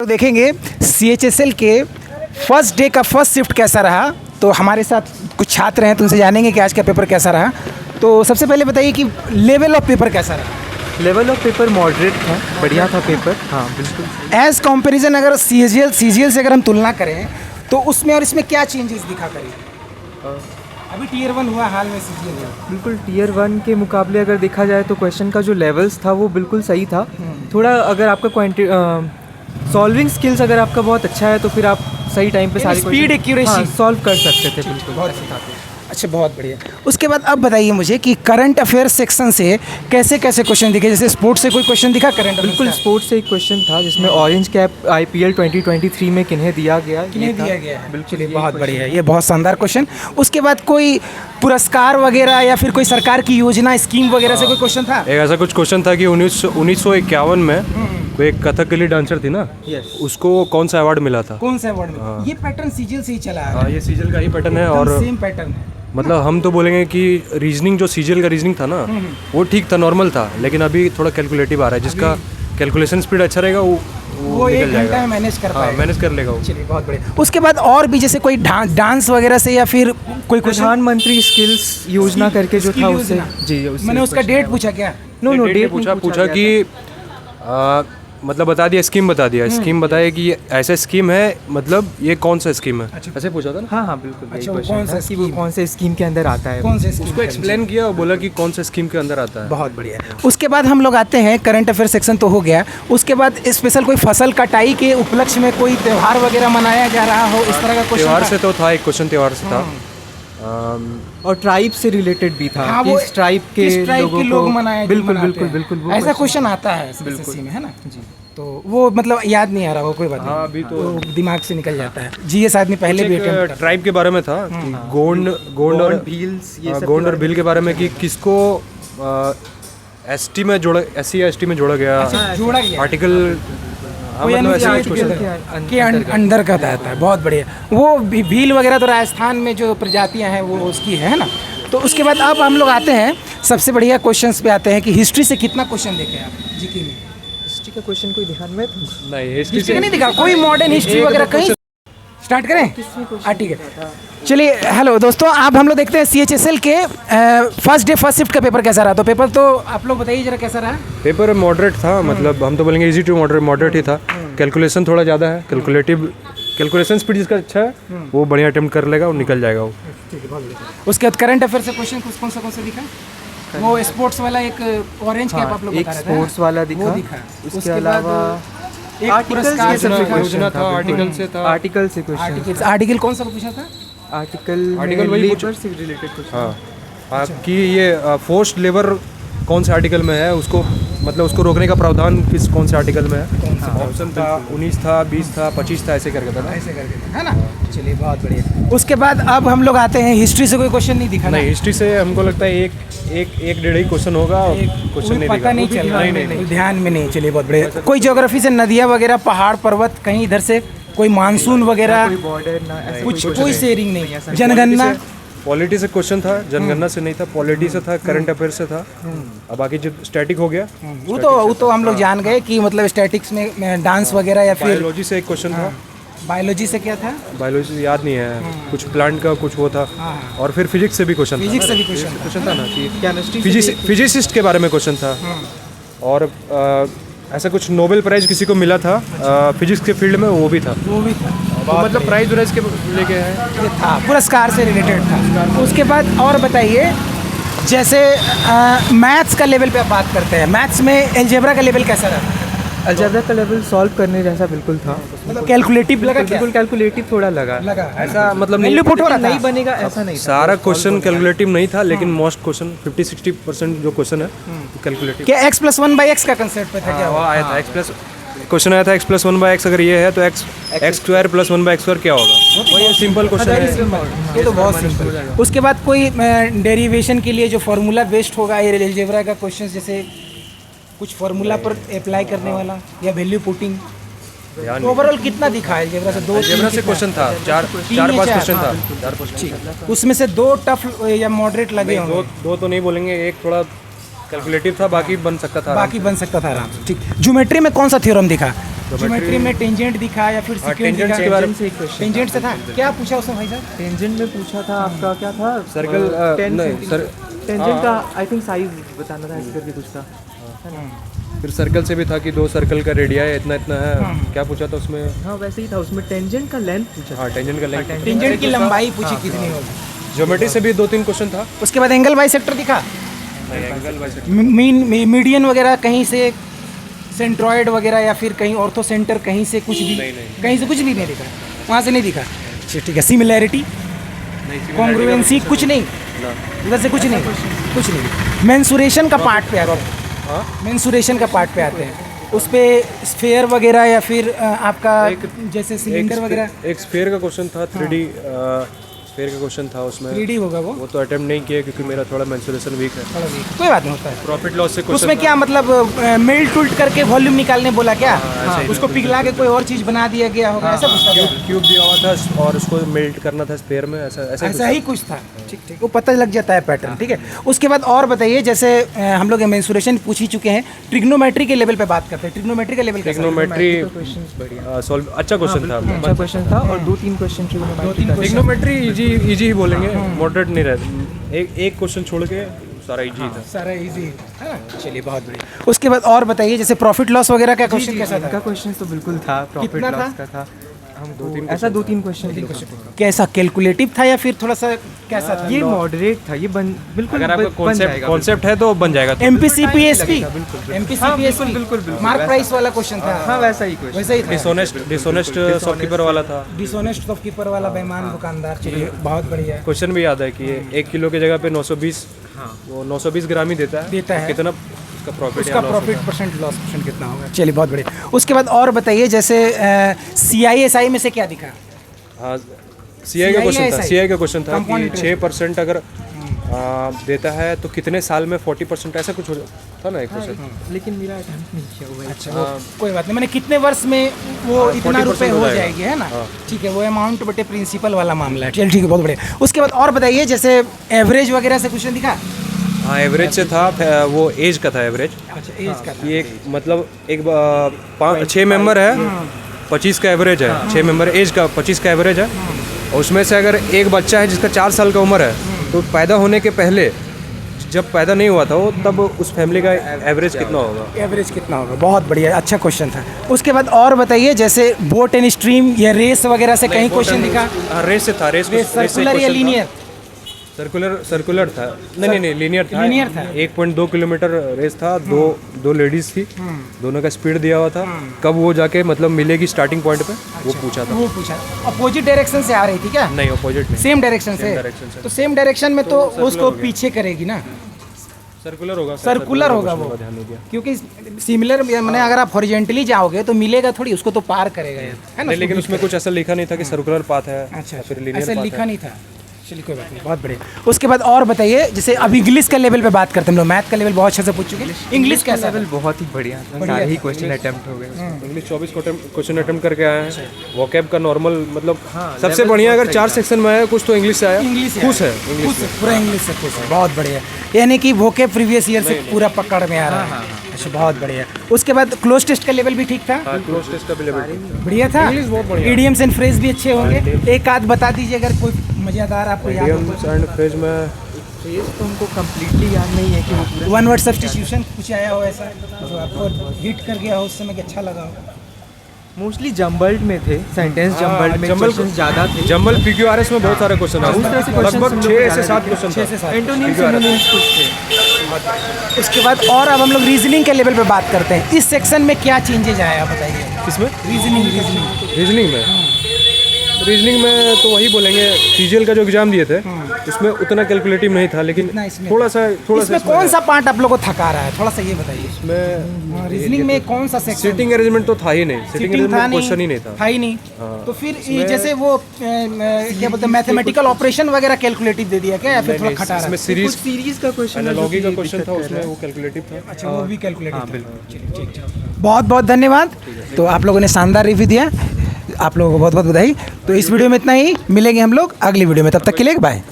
तो देखेंगे CHSL के फर्स्ट डे का फर्स्ट शिफ्ट कैसा रहा। तो हमारे साथ कुछ छात्र हैं, तो उनसे जानेंगे कि आज का पेपर कैसा रहा। तो सबसे पहले बताइए कि लेवल ऑफ पेपर कैसा रहा। लेवल ऑफ पेपर मॉडरेट था, बढ़िया था पेपर। हाँ बिल्कुल। एज कंपैरिजन अगर CGL से अगर हम तुलना करें तो उसमें और इसमें क्या चेंजेस दिखा करें। अभी Tier 1 हुआ हाल में CGL में। बिल्कुल Tier 1 के मुकाबले अगर देखा जाए तो क्वेश्चन का जो लेवल्स था वो बिल्कुल सही था। थोड़ा अगर आपका सॉल्विंग स्किल्स अगर आपका बहुत अच्छा है तो फिर आप सही टाइम पे सारी स्पीड एक्यूरेसी सॉल्व कर सकते थे। बिल्कुल बहुत अच्छा था। अच्छा, बहुत बढ़िया। उसके बाद अब बताइए मुझे कि करंट अफेयर्स सेक्शन से कैसे कैसे क्वेश्चन दिखे। जैसे स्पोर्ट्स से कोई क्वेश्चन दिखा करंट? बिल्कुल, स्पोर्ट्स से एक क्वेश्चन था जिसमें ऑरेंज कैप IPL 2023 में किन्हें दिया गया है। बिल्कुल, बहुत बढ़िया है, ये बहुत शानदार क्वेश्चन। उसके बाद कोई पुरस्कार वगैरह या फिर कोई सरकार की योजना स्कीम वगैरह से कोई क्वेश्चन था? एक ऐसा कुछ क्वेश्चन था कि 1951 में कोई एक कथकली डांसर थी ना, उसको कौन सा अवार्ड मिला था? कौन सा अवार्ड मिला? ये पैटर्न CGL से ही चला है। ये CGL का ही पैटर्न है। और सेम पैटर्न है। मतलब हम तो बोलेंगे कि रीजनिंग जो CGL का रीजनिंग था ना वो ठीक था, नॉर्मल था, लेकिन अभी थोड़ा कैलकुलेटिव आ रहा है। जिसका कैलकुलेशन स्पीड अच्छा रहेगा वो एक घंटा में मैनेज कर पाएगा। मैनेज कर लेगा वो। चलिए, बहुत बढ़िया। उसके बाद और भी जैसे कोई डांस वगैरह से या फिर कोई प्रधानमंत्री स्किल्स योजना करके जो था उससे जी मैंने उसका डेट पूछा क्या? नो डेट पूछा कि मतलब बता दिया, स्कीम बता दिया, स्कीम बताया कि ये ऐसा स्कीम है, मतलब ये कौन सा स्कीम है, ऐसे पूछा था ना। हाँ बिल्कुल। अच्छा, कौन से स्कीम के अंदर आता है, कौन से उसको एक्सप्लेन किया और बोला कि कौन सा स्कीम के अंदर आता है। बहुत बढ़िया। उसके बाद हम लोग आते हैं करंट अफेयर सेक्शन तो हो गया। उसके बाद स्पेशल कोई फसल कटाई के उपलक्ष्य में कोई त्यौहार वगैरह मनाया जा रहा हो, इस तरह का क्वेश्चन? त्यौहार से तो था, एक क्वेश्चन त्यौहार से था और ट्राइब से रिलेटेड भी था। हाँ, किस ट्राइब के लोग मनाए? बिल्कुल ऐसा क्वेश्चन आता है SSC में, है ना जी। तो वो मतलब याद नहीं आ रहा हो, कोई बात नहीं। हाँ, अभी तो दिमाग से निकल जाता है। GS आदमी पहले भी ट्राइब के बारे में था कि गोंड और भील के बारे में कि किसको ST में जोड़ा, SC या ST में जोड़ा गया आर्टिकल के अंदर का रहता है। बहुत बढ़िया। वो भील वगैरह तो राजस्थान में जो प्रजातियां हैं वो उसकी है ना। तो उसके बाद अब हम लोग आते हैं सबसे बढ़िया क्वेश्चंस पे आते हैं कि हिस्ट्री से कितना क्वेश्चन देखे आप जीके में? हिस्ट्री का क्वेश्चन कोई ध्यान में नहीं, हिस्ट्री से नहीं दिखा कोई मॉडर्न हिस्ट्री वगैरह कहीं? स्टार्ट करें? ठीक है, चलिए। हेलो दोस्तों, आप हम लोग देखते हैं CHSL के फर्स्ट डे फर्स्ट शिफ्ट का पेपर कैसा रहा। तो पेपर तो आप लोग बताइए जरा कैसा रहा। पेपर मॉडरेट था, मतलब हम तो बोलेंगे इजी टू मॉडरेट ही था। कैलकुलेशन थोड़ा ज़्यादा है, कैलकुलेशन स्पीड जिसका अच्छा है वो बढ़िया अटेम्प्ट कर लेगा और निकल जाएगा वो। उसके बाद करंट अफेयर से क्वेश्चन कौन सा दिखा? वो स्पोर्ट्स वाला एक ऑरेंज कैप आप लोग बता रहे थे, स्पोर्ट्स वाला दिखा। उसके अलावा आर्टिकल से क्वेश्चन। आर्टिकल कौन सा पूछा था? आर्टिकल लेबर से रिलेटेड क्वेश्चन। हाँ, कि ये फोर्स्ड लेबर कौन से आर्टिकल में है, उसको मतलब उसको रोकने का प्रावधान कौन से आर्टिकल में है। ऑप्शन था 19 था, 20 था, 25 था, ऐसे करके था, है ना। चलिए, बहुत बढ़िया। उसके बाद अब हम लोग आते हैं हिस्ट्री से कोई क्वेश्चन नहीं दिखा? नहीं, हिस्ट्री से हमको लगता है एक डेढ़ ही क्वेश्चन होगा, क्वेश्चन नहीं पता नहीं चल रहा, नहीं ध्यान में नहीं। चलिए, बहुत बढ़िया। कोई ज्योग्राफी से नदियाँ वगैरह, पहाड़ पर्वत, कहीं इधर से कोई मानसून वगैरह, कुछ कोई शेयरिंग नहीं? जनगणना? पॉलिटी से क्वेश्चन था, जनगणना से नहीं था, पॉलिटी से था, करंट अफेयर से था। अब बाकी जो स्टैटिक हो गया वो तो हम लोग जान गए कि मतलब स्टैटिक्स में डांस वगैरह या फिर बायोलॉजी से एक क्वेश्चन था। बायोलॉजी से क्या था? बायोलॉजी याद नहीं है, कुछ प्लांट का कुछ वो था। और फिर फिजिक्स से भी क्वेश्चन था ना कि फिजिसिस्ट के बारे में क्वेश्चन था। और ऐसा कुछ नोबेल प्राइज किसी को मिला था फिजिक्स के फील्ड में, वो भी था। तो मतलब प्राइज वाइज के लेके है, था पुरस्कार से रिलेटेड था। उसके बाद और बताइए, जैसे मैथ्स का लेवल पे आप बात करते हैं, मैथ्स में अलजेब्रा का लेवल कैसा रहा? अलजेब्रा का लेवल सॉल्व करने जैसा बिल्कुल था। मतलब कैलकुलेटिव लगा? बिल्कुल कैलकुलेटिव थोड़ा लगा ऐसा, मतलब नहीं बनेगा ऐसा नहीं। सारा क्वेश्चन कैलकुलेटिव नहीं था, लेकिन मोस्ट क्वेश्चन 50-60% जो क्वेश्चन है कैलकुलेटिव। क्या x+1/x का कंसेप्ट पे था? क्या आया था क्वेश्चन आया था x+1/x अगर ये है तो x² + 1/x² क्या होगा? वही सिंपल क्वेश्चन है, ये तो बहुत सिंपल। उसके बाद कोई डेरिवेशन के लिए जो फार्मूला बेस्ड होगा ये अलजेब्रा का क्वेश्चन, जैसे कुछ फार्मूला पर अप्लाई करने वाला या वैल्यू पुटिंग, ओवरऑल कितना दिखा है अलजेब्रा से? अलजेब्रा से क्वेश्चन था, 4-5 क्वेश्चन था, 4-5। उसमें से 2 टफ या मॉडरेट लगे होंगे? दो तो नहीं बोलेंगे, एक थोड़ा कैलकुलेटिव था, बाकी बन सकता था आराम से। ठीक। ज्योमेट्री में कौन सा थ्योरम दिखा? ज्योमेट्री में टेंजेंट दिखा या फिर सीक्वेंस tangent दिखा? के बारे में से एक क्वेश्चन टेंजेंट से था क्या पूछा उसने भाई साहब? टेंजेंट में पूछा था आपका क्या था सर्कल 10 नहीं सर, टेंजेंट का आई थिंक साइज बताना था ऐसे करके कुछ था। फिर सर्कल से भी था कि 2 सर्कल का रेडिया है इतना इतना है, क्या पूछा था उसमें? हाँ वैसे ही था, उसमें टेंजेंट का लेंथ पूछा था। हाँ टेंजेंट का लेंथ। टेंजेंट की लंबाई पूछी कितनी होगी। ज्योमेट्री से भी 2-3 क्वेश्चन था। उसके बाद एंगल बाइसेक्टर दिखा, एंगल बाइसेक्टर मीन मीडियन वगैरह कहीं से, सेंट्रॉइड वगैरह या फिर कहीं ऑर्थो सेंटर कहीं से कुछ भी, कहीं से कुछ भी नहीं दिखा, वहाँ से नहीं दिखा। अच्छा ठीक है। सिमिलैरिटी, कॉन्ग्रुएंसी कुछ नहीं, इधर से कुछ नहीं। मेंसुरेशन का पार्ट पे आते हैं, मेंसुरेशन का पार्ट पे आते हैं, उस पे स्फेयर वगैरह या फिर आपका जैसे सिलेंडर वगैरह। एक स्फीयर का क्वेश्चन था, 3D स्फीयर का क्वेश्चन था उसमें। 3D होगा वो तो अटेम्प्ट नहीं किया क्योंकि मेरा थोड़ा मेंसुरेशन वीक है। कोई बात नहीं, होता है। प्रॉफिट लॉस से उसमें क्या मतलब मेल्ट टूल्ट करके वॉल्यूम निकालने बोला क्या? उसको पिघला के कोई और चीज़ बना दिया गया होगा, ऐसा कुछ था? क्यूब दिया हुआ था और उसको मेल्ट करना था स्फीयर में, ऐसा ही कुछ था। ठीक ठीक, वो पता लग जाता है पैटर्न। ठीक है। उसके बाद और बताइए, जैसे हम लोग मेंसुरेशन पूछ ही चुके हैं, ट्रिग्नोमेट्री के लेवल पे बात करते हैं। ट्रिग्नोमेट्री का लेवल कैसा है? ट्रिग्नोमेट्री सॉल्व अच्छा क्वेश्चन था। अच्छा क्वेश्चन था और 2-3 क्वेश्चन ट्रिग्नोमेट्री इजी ही बोलेंगे, मॉडरेट नहीं रहता। एक क्वेश्चन छोड़ के सारा इजी था। सारा इजी है ना। चलिए बहुत बढ़िया। उसके बाद और बताइए, जैसे प्रॉफिट लॉस वगैरह का क्वेश्चन कैसा था? का क्वेश्चन तो बिल्कुल था, प्रॉफिट कितना लॉस का था। हमको ऐसा 2-3 क्वेश्चन कैसा, कैलकुलेटिव था या फिर थोड़ा सा कैसा था? ये मॉडरेट था, ये बिल्कुल अगर आपका कॉन्सेप्ट है तो बन जाएगा। एमपीसीपीएसपी, बिल्कुल मार्क प्राइस वाला क्वेश्चन था। हाँ वैसा ही क्वेश्चन, वैसा ही था। डिसऑनेस्ट शॉपकीपर वाला था। डिसऑनेस्ट शॉपकीपर वाला, बेईमान दुकानदार। चलिए बहुत बढ़िया है। क्वेश्चन भी याद है कि 1 किलो की जगह पे 920 वो 920 ग्राम ही देता है। कितना उसका प्रॉफिट परसेंट लॉस परसेंट कितना होगा? चलिए बहुत बढ़िया। उसके बाद और बताइए, जैसे CISI में से क्या दिखा? हाँ CI का क्वेश्चन था कि 6% अगर देता है तो कितने साल में 40%, ऐसा कुछ था ना एक क्वेश्चन। लेकिन मेरा अटेम्प्ट नहीं किया हुआ है। अच्छा कोई बात नहीं, मैंने कितने वर्ष में वो इतना रुपए हो जाएगी, है ना? ठीक है, वो अमाउंट बटे प्रिंसिपल वाला मामला है। चलिए ठीक है, बहुत बढ़िया। उसके बाद और बताइए, जैसे एवरेज वगैरह से क्वेश्चन दिखा? हाँ एवरेज से था, वो एज का था एवरेज। अच्छा एज का था। ये मतलब 6 मेंबर है, 25 का एवरेज है। 6 मेंबर एज का 25 का एवरेज है। और उसमें से अगर एक बच्चा है जिसका 4 साल का उम्र है, तो पैदा होने के पहले जब पैदा नहीं हुआ था वो, तब उस फैमिली का एवरेज कितना होगा? एवरेज कितना होगा? बहुत बढ़िया, अच्छा क्वेश्चन था। उसके बाद और बताइए, जैसे बोट एंड स्ट्रीम या रेस वगैरह से कहीं क्वेश्चन दिखा? रेस से था। रेस सर्कुलर या लीनियर? सर्कुलर था। नहीं लीनियर था। 1.2 किलोमीटर रेस था। दो लेडीज थी, दोनों का स्पीड दिया हुआ था, कब वो जाके मतलब मिलेगी स्टार्टिंग पॉइंट पे, वो पूछा। अपोजिट डायरेक्शन से आ रही थी क्या? नहीं अपोजिट नहीं, सेम डायरेक्शन से। तो सेम डायरेक्शन में तो उसको पीछे करेगी ना, सर्कुलर होगा वो, क्योंकि सिमिलर मैंने अगर आप हॉरिजॉन्टली जाओगे तो मिलेगा थोड़ी, उसको तो पार करेगा, है ना? लेकिन उसमें कुछ ऐसा लिखा नहीं था कि सर्कुलर पाथ है। अच्छा, फिर ऐसा लिखा नहीं था। चलिए कोई बात नहीं, बहुत बढ़िया। उसके बाद और बताइए, जैसे अब इंग्लिश का लेवल पे बात करते हैं हम लोग। मैथ का लेवल बहुत अच्छे से पूछ चुके हैं, इंग्लिश का लेवल बहुत ही बढ़िया, सारे ही क्वेश्चन अटेम्प्ट हो गए। इंग्लिश 24 क्वेश्चन अटेम्प्ट करके आए हैं। वोकैब का नॉर्मल मतलब सबसे बढ़िया, अगर 4 सेक्शन में आया कुछ तो इंग्लिश से आया। खुश है पूरा इंग्लिश से खुश है, बहुत बढ़िया। यानी कि वोकैब प्रीवियस ईयर से पूरा पकड़ में आ रहा है। अच्छा बहुत बढ़िया। उसके बाद क्लोज टेस्ट का लेवल भी ठीक था? क्लोज टेस्ट का भी लेवल बढ़िया था। इडियम्स एंड फ्रेज भी अच्छे होंगे। एक आध बता दीजिए अगर कोई मजेदार आपको याद हो। एंड फ्रेज में फ्रेज तो हमको कंप्लीटली याद नहीं है कि वो पूरा। वन वर्ड सब्स्टिट्यूशन कुछ आया हो ऐसा जो आपको हिट कर गया हो उस समय, कि अच्छा लगा हो? मोस्टली जम्बल्ड में थे, सेंटेंस जम्बल्ड में क्वेश्चन ज़्यादा थे। जम्बल PQRS में बहुत सारे क्वेश्चन हैं, लगभग 6 से 7 क्वेश्चन थे। एंटोनिम्स सिनोनिम्स कुछ थे। उसके बाद और अब हम लोग रीजनिंग के लेवल पे बात करते हैं। इस सेक्शन में क्या चेंजेज आया बताइए? किसमें? रीजनिंग में तो वही बोलेंगे, CGL का जो एग्जाम दिए थे उसमें उतना कैलकुलेटिव नहीं था, लेकिन थोड़ा सा इसमें कौन सा पार्ट आप लोगों को थका रहा है, थोड़ा सा ये बताइए। इसमें रीजनिंग में कौन सा सेक्शन? सीटिंग अरेंजमेंट तो था ही नहीं, सीटिंग अरेंजमेंट क्वेश्चन ही नहीं था। ही नहीं। तो फिर जैसे वो क्या बोलते हैं, मैथमेटिकल ऑपरेशन वगैरह कैलकुलेटिव दे दिया क्या, या फिर थोड़ा खटा रहा है? सीरीज का क्वेश्चन, एनालॉजी का क्वेश्चन था, उसमें वो कैलकुलेटिव था। अच्छा वो भी कैलकुलेटिव था। ठीक। बहुत बहुत धन्यवाद। तो आप लोगों ने शानदार रिव्यू दिया, आप लोगों को बहुत बहुत बधाई। तो इस वीडियो में इतना ही, मिलेंगे हम लोग अगली वीडियो में, तब तक के लिए बाय।